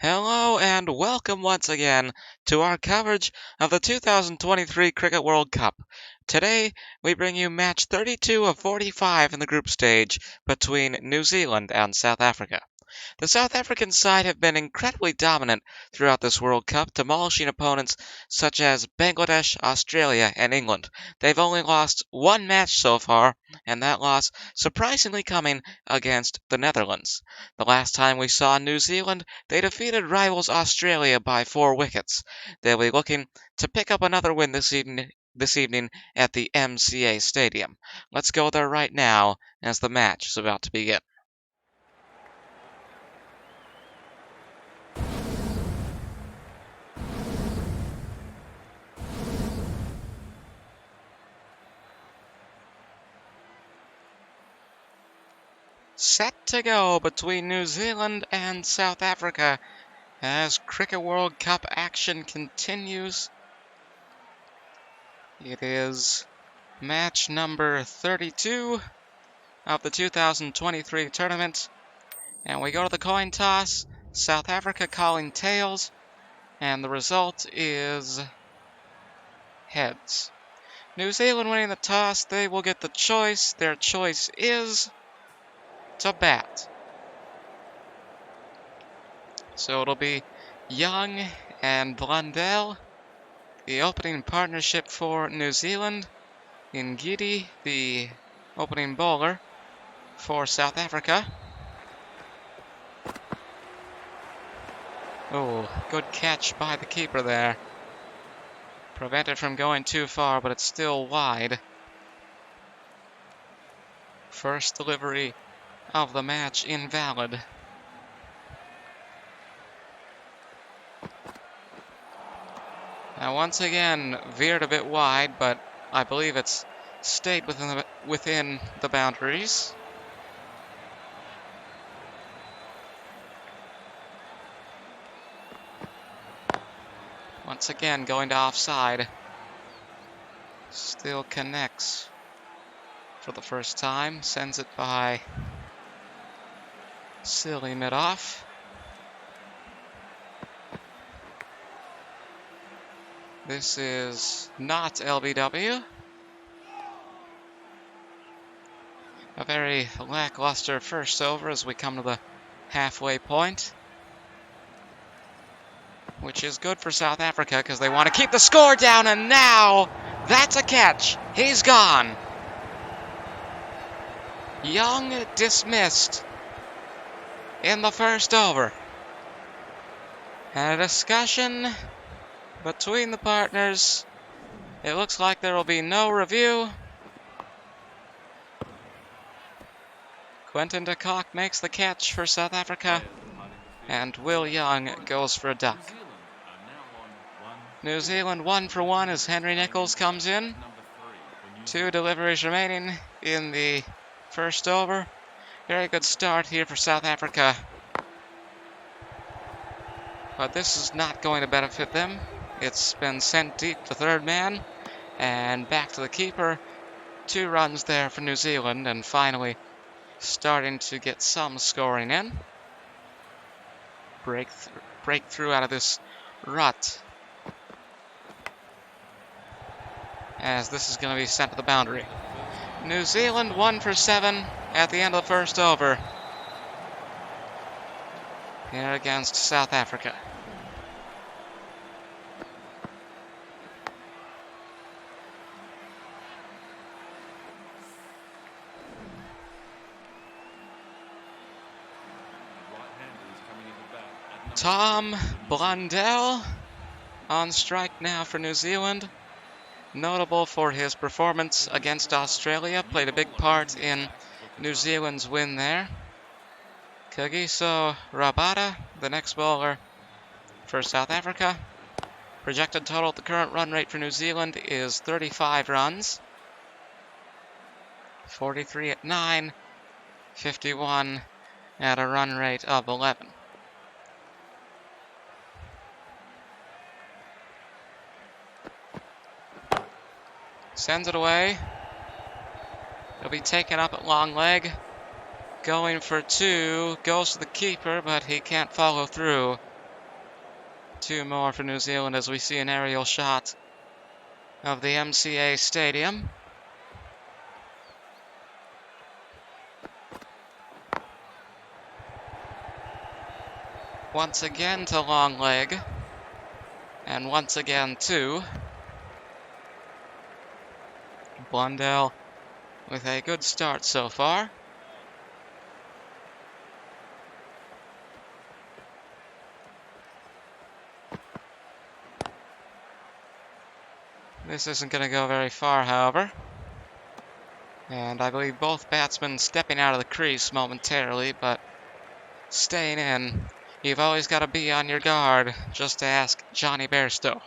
Hello and welcome once again to our coverage of the 2023 Cricket World Cup. Today, we bring you match 32 of 45 in the group stage between New Zealand and South Africa. The South African side have been incredibly dominant throughout this World Cup, demolishing opponents such as Bangladesh, Australia, and England. They've only lost one match so far, and that loss surprisingly coming against the Netherlands. The last time we saw New Zealand, they defeated rivals Australia by 4 wickets. They'll be looking to pick up another win this evening at the MCA Stadium. Let's go there right now as the match is about to begin. Set to go between New Zealand and South Africa as Cricket World Cup action continues. It is match number 32 of the 2023 tournament, and we go to the coin toss. South Africa calling tails, and the result is heads. New Zealand winning the toss, they will get the choice. Their choice is to bat. So it'll be Young and Blundell, the opening partnership for New Zealand. Ngidi, the opening bowler for South Africa. Oh, good catch by the keeper there. Prevented from going too far, but it's still wide. First delivery of the match invalid. Now once again, veered a bit wide, but I believe it's stayed within the boundaries. Once again, going to offside. Still connects for the first time. Sends it by silly mid-off. This is not LBW. A very lackluster first over as we come to the halfway point, which is good for South Africa because they want to keep the score down, and now that's a catch. He's gone. Young dismissed in the first over. And a discussion between the partners. It looks like there will be no review. Quentin de Kock makes the catch for South Africa, and Will Young goes for a duck. New Zealand 1 for 1 as Henry Nicholls comes in. 2 deliveries remaining in the first over. Very good start here for South Africa, but this is not going to benefit them. It's been sent deep to third man and back to the keeper. 2 runs there for New Zealand, and finally starting to get some scoring in. Breakthrough out of this rut, as this is going to be sent to the boundary. New Zealand 1 for 7 at the end of the first over here against South Africa. Tom Blundell on strike now for New Zealand. Notable for his performance against Australia, played a big part in New Zealand's win there. Kagiso Rabada, the next bowler for South Africa. Projected total at the current run rate for New Zealand is 35 runs. 43 at 9, 51 at a run rate of 11. Sends it away. It'll be taken up at long leg. Going for 2. Goes to the keeper, but he can't follow through. Two more for New Zealand as we see an aerial shot of the MCA Stadium. Once again to long leg. And once again to Blundell with a good start so far. This isn't going to go very far, however. And I believe both batsmen stepping out of the crease momentarily, but staying in. You've always got to be on your guard, just to ask Johnny Bairstow.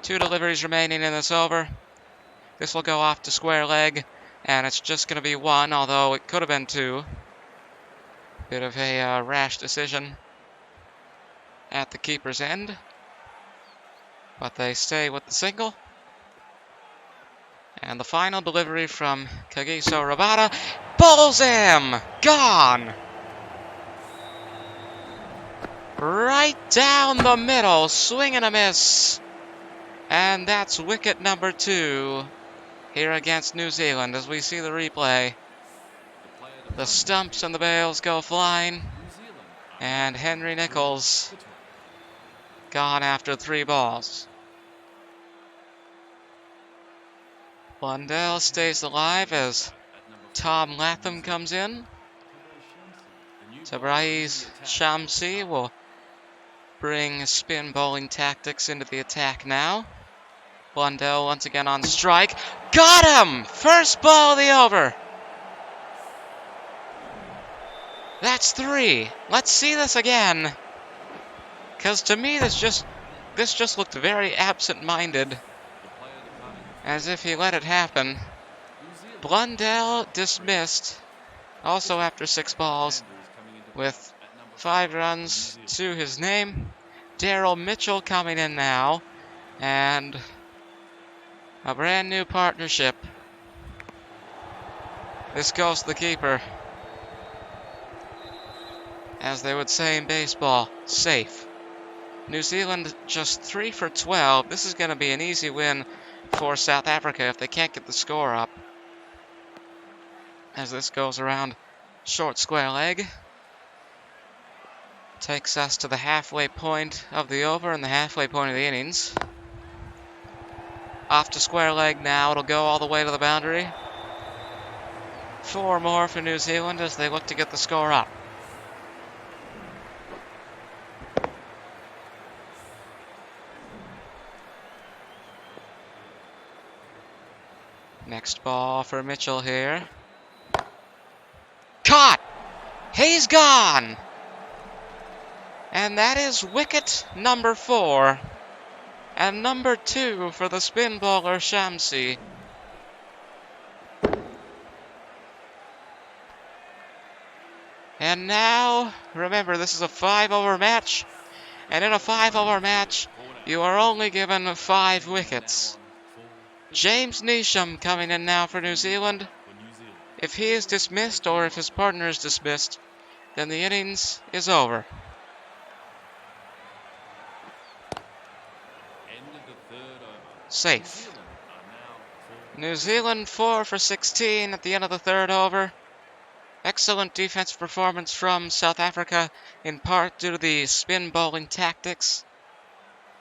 2 deliveries remaining in this over. This will go off to square leg, and it's just going to be 1, although it could have been 2. Bit of a rash decision at the keeper's end. But they stay with the single. And the final delivery from Kagiso Rabada. Bowls him! Gone! Right down the middle, swing and a miss. And that's wicket number 2 here against New Zealand as we see the replay. The stumps and the bails go flying. And Henry Nicholls gone after 3 balls. Blundell stays alive as Tom Latham comes in. Tabriz Shamsi will bring spin bowling tactics into the attack now. Blundell once again on strike. Got him! First ball of the over. That's 3. Let's see this again. Because to me this just looked very absent-minded. As if he let it happen. Blundell dismissed. Also after 6 balls. With 5 runs to his name. Daryl Mitchell coming in now. And a brand new partnership. This goes to the keeper. As they would say in baseball, safe. New Zealand just 3 for 12. This is going to be an easy win for South Africa if they can't get the score up. As this goes around short square leg. Takes us to the halfway point of the over and the halfway point of the innings. Off to square leg now. It'll go all the way to the boundary. 4 more for New Zealand as they look to get the score up. Next ball for Mitchell here. Caught! He's gone! And that is wicket number 4. And number 2 for the spin bowler Shamsi. And now, remember, this is a 5-over match. And in a 5-over match, you are only given 5 wickets. James Neesham coming in now for New Zealand. If he is dismissed or if his partner is dismissed, then the innings is over. Safe. New Zealand 4 for 16 at the end of the 3rd over. Excellent defensive performance from South Africa, in part due to the spin bowling tactics.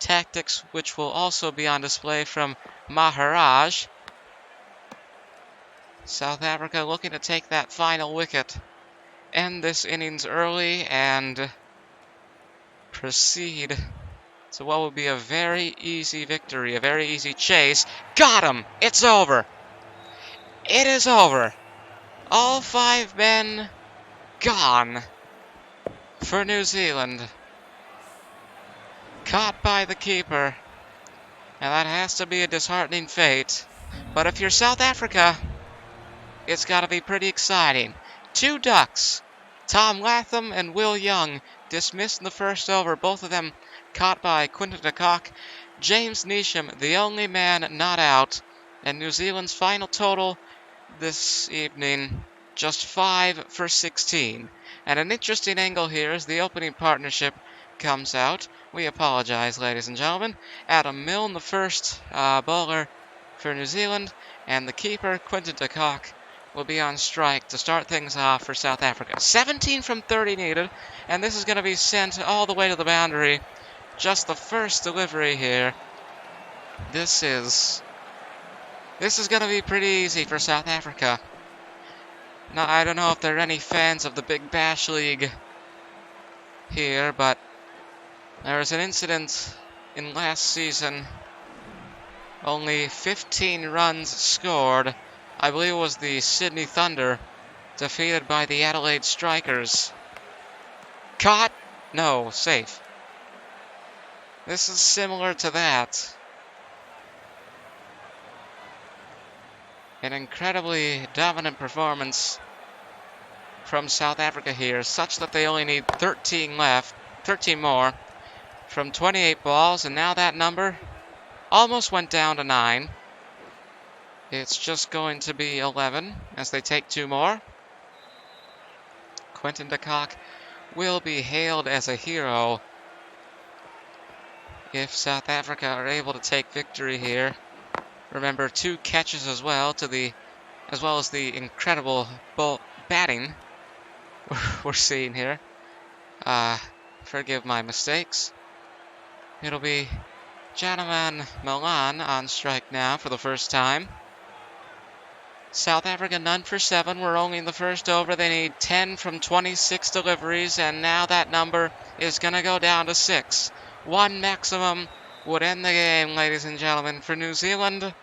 Tactics which will also be on display from Maharaj. South Africa looking to take that final wicket, end this innings early, and proceed to what will be a very easy victory, a very easy chase. Got him! It's over! It is over! All 5 men gone for New Zealand. Caught by the keeper. And that has to be a disheartening fate. But if you're South Africa, it's got to be pretty exciting. 2 ducks. Tom Latham and Will Young dismissed in the first over. Both of them caught by Quinton de Kock. James Neesham, the only man not out. And New Zealand's final total this evening, just 5 for 16. And an interesting angle here is the opening partnership comes out. We apologize, ladies and gentlemen. Adam Milne, the first bowler for New Zealand, and the keeper, Quinton de Kock, will be on strike to start things off for South Africa. 17 from 30 needed, and this is going to be sent all the way to the boundary. Just the first delivery here. This is going to be pretty easy for South Africa. Now, I don't know if there are any fans of the Big Bash League here, but there was an incident in last season. Only 15 runs scored. I believe it was the Sydney Thunder, defeated by the Adelaide Strikers. Caught? No, safe. This is similar to that. An incredibly dominant performance from South Africa here, such that they only need 13 more from 28 balls, and now that number almost went down to 9. It's just going to be 11 as they take 2 more. Quinton de Kock will be hailed as a hero if South Africa are able to take victory here. Remember, 2 catches as well as the incredible batting we're seeing here. Forgive my mistakes. It'll be Janaman Milan on strike now for the first time. South Africa none for 7. We're only in the first over. They need 10 from 26 deliveries, and now that number is going to go down to 6. 1 maximum would end the game, ladies and gentlemen. For New Zealand,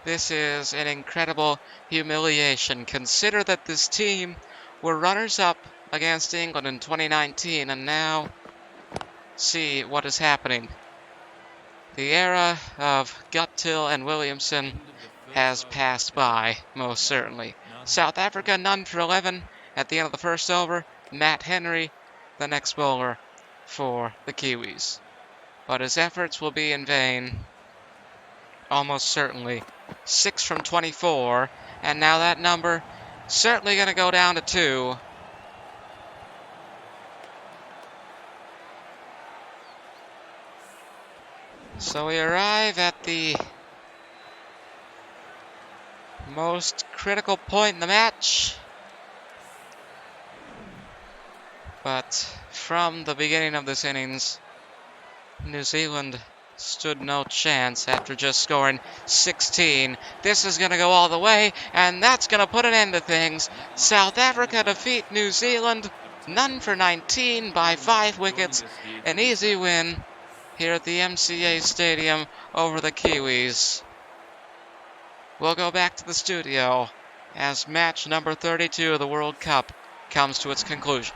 this is an incredible humiliation. Consider that this team were runners-up against England in 2019, and now see what is happening. The era of Guptill and Williamson has passed by, most certainly. South Africa none for 11 at the end of the first over. Matt Henry, the next bowler for the Kiwis. But his efforts will be in vain, almost certainly. 6 from 24, and now that number certainly going to go down to 2. So we arrive at the most critical point in the match. But from the beginning of this innings, New Zealand stood no chance after just scoring 16. This is going to go all the way, and that's going to put an end to things. South Africa defeat New Zealand, none for 19 by 5 wickets. An easy win here at the MCA Stadium over the Kiwis. We'll go back to the studio as match number 32 of the World Cup comes to its conclusion.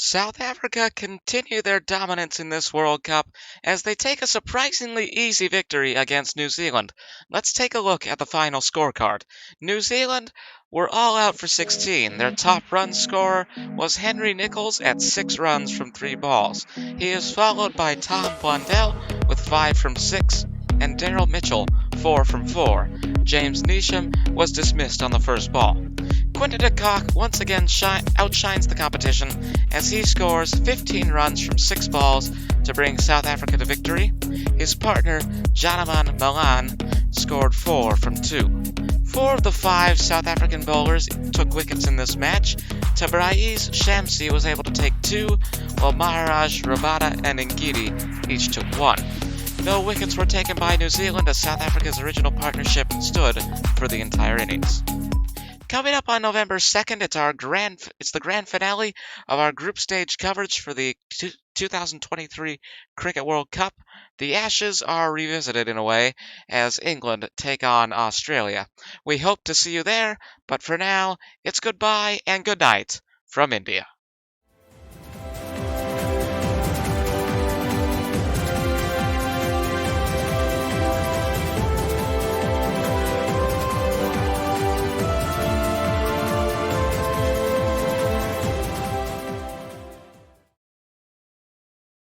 South Africa continue their dominance in this World Cup as they take a surprisingly easy victory against New Zealand. Let's take a look at the final scorecard. New Zealand were all out for 16. Their top run scorer was Henry Nicholls at 6 runs from 3 balls. He is followed by Tom Blundell with 5 from 6 and Daryl Mitchell 4 from 4. James Neesham was dismissed on the first ball. Quinton de Kock once again outshines the competition as he scores 15 runs from 6 balls to bring South Africa to victory. His partner, Janaman Milan, scored 4 from 2. 4 of the 5 South African bowlers took wickets in this match. Tabraiz Shamsi was able to take 2, while Maharaj, Rabada, and Ngidi each took 1. No wickets were taken by New Zealand as South Africa's original partnership stood for the entire innings. Coming up on November 2nd, it's the grand finale of our group stage coverage for the 2023 Cricket World Cup. The Ashes are revisited in a way as England take on Australia. We hope to see you there, but for now, it's goodbye and good night from India.